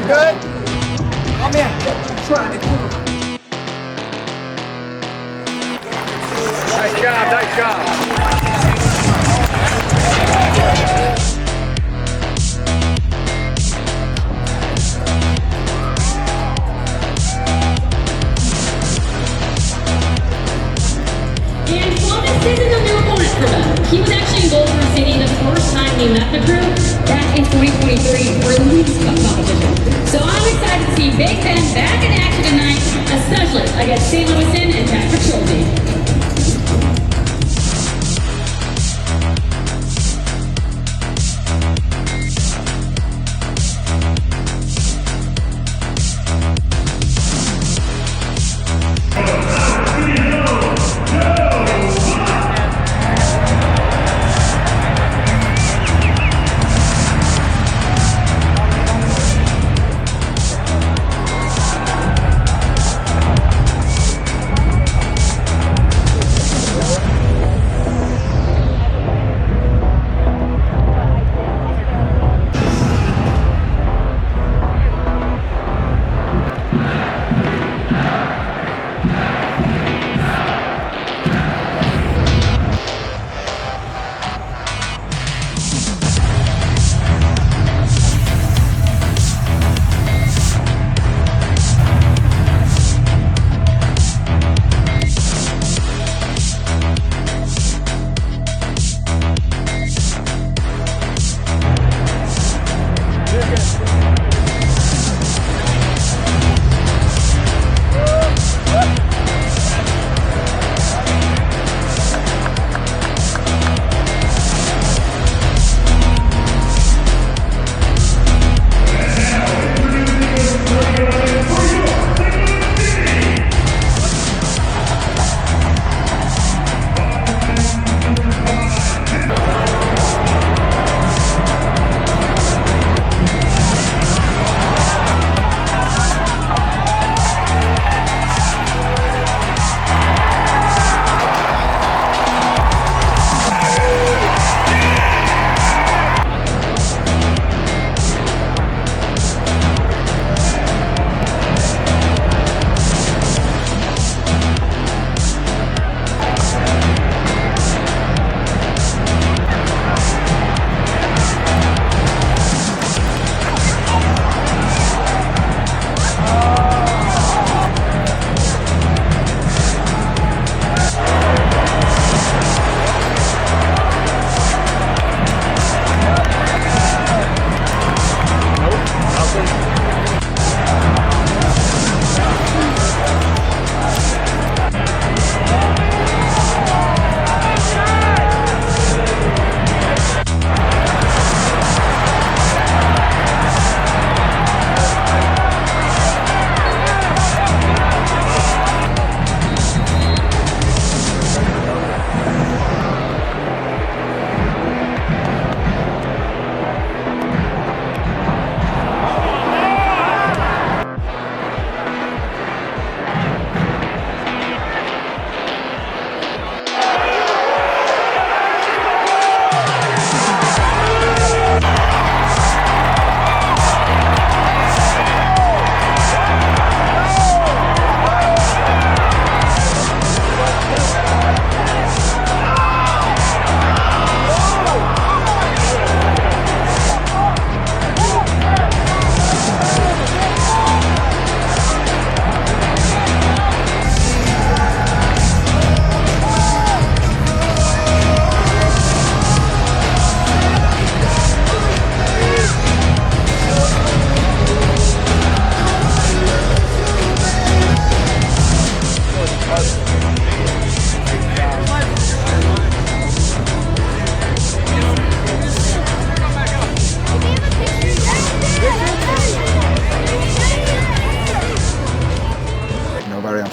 good? Come in. Try it. Nice job, nice job. And Columbus isn't a new opponent for them. He was actually in goal for the city the first time he met the crew back in 2023 for the Yutes Cup competition. So I'm excited to see Big Ben back in action tonight, especially against St. Louisan and Patrick Schulte.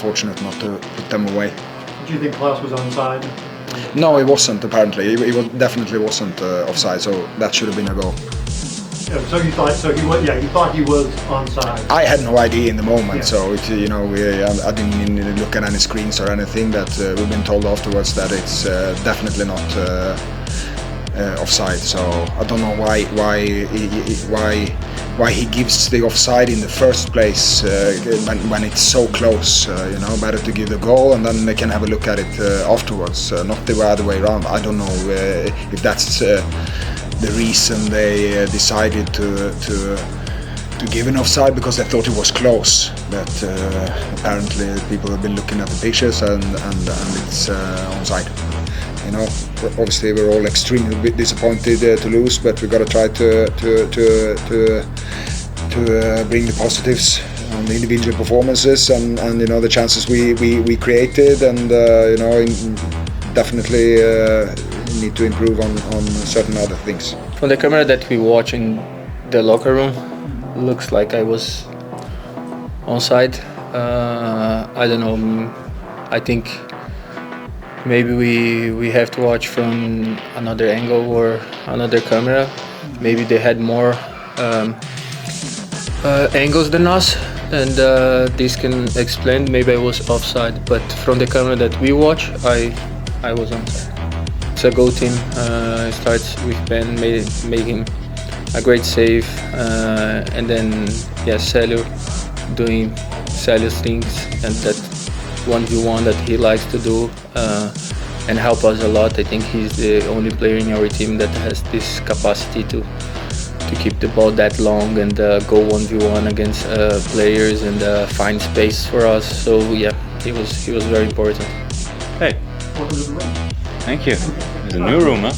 Unfortunate not to put them away. Do you think Klauss was onside? No, he wasn't apparently. He definitely wasn't offside, so that should have been a goal. Yeah, so you thought? So he was? Yeah, you thought he was onside. I had no idea in the moment, Yeah. so it, I didn't look at any screens or anything. But we've been told afterwards that it's definitely not offside. So I don't know why why he gives the offside in the first place when it's so close. Better to give the goal and then they can have a look at it afterwards, not the other way around. I don't know if that's the reason they decided to give an offside, because they thought it was close. But apparently people have been looking at the pictures and it's onside. Obviously we're all extremely disappointed to lose, but we got to try to bring the positives on the individual performances and the chances we created, and definitely need to improve on certain other things. From the camera that we watch in the locker room, looks like I was onside. I don't know. I think maybe we have to watch from another angle or another camera. Maybe they had more angles than us, and this can explain. Maybe I was offside, but from the camera that we watch, I was onside. It's a goal team. It starts with Ben making a great save, and then Célio doing Célio's things, and that 1v1 that he likes to do and help us a lot. I think he's the only player in our team that has this capacity to keep the ball that long and go 1v1 against players and find space for us. So yeah, he was very important. Hey. Welcome to the room. Thank you. It's a new room, huh?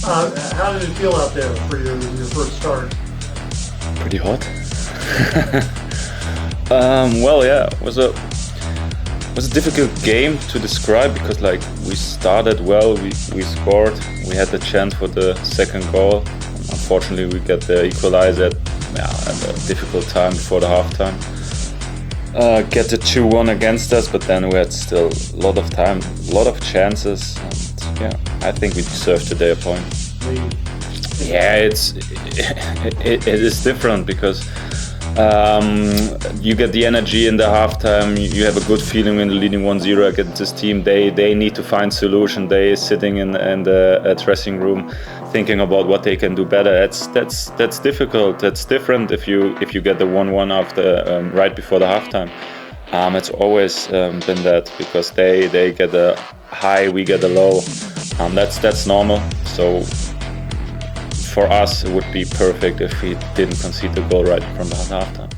How did it feel out there for your first start? Pretty hot. Well, yeah, it was a difficult game to describe, because we started well, we scored, we had the chance for the second goal. Unfortunately, we got the equalizer at a difficult time before the halftime. Get the 2-1 against us, but then we had still a lot of time, a lot of chances. And, I think we deserved today a point. Yeah, it is different, because you get the energy in the halftime. You have a good feeling when you're leading 1-0 against this team. They need to find solution. They sitting in the dressing room thinking about what they can do better. That's difficult. That's different if you get the 1-1 after right before the halftime. It's always been that, because they get a high, we get a low. That's normal. So for us, it would be perfect if we didn't concede the goal right from the halftime.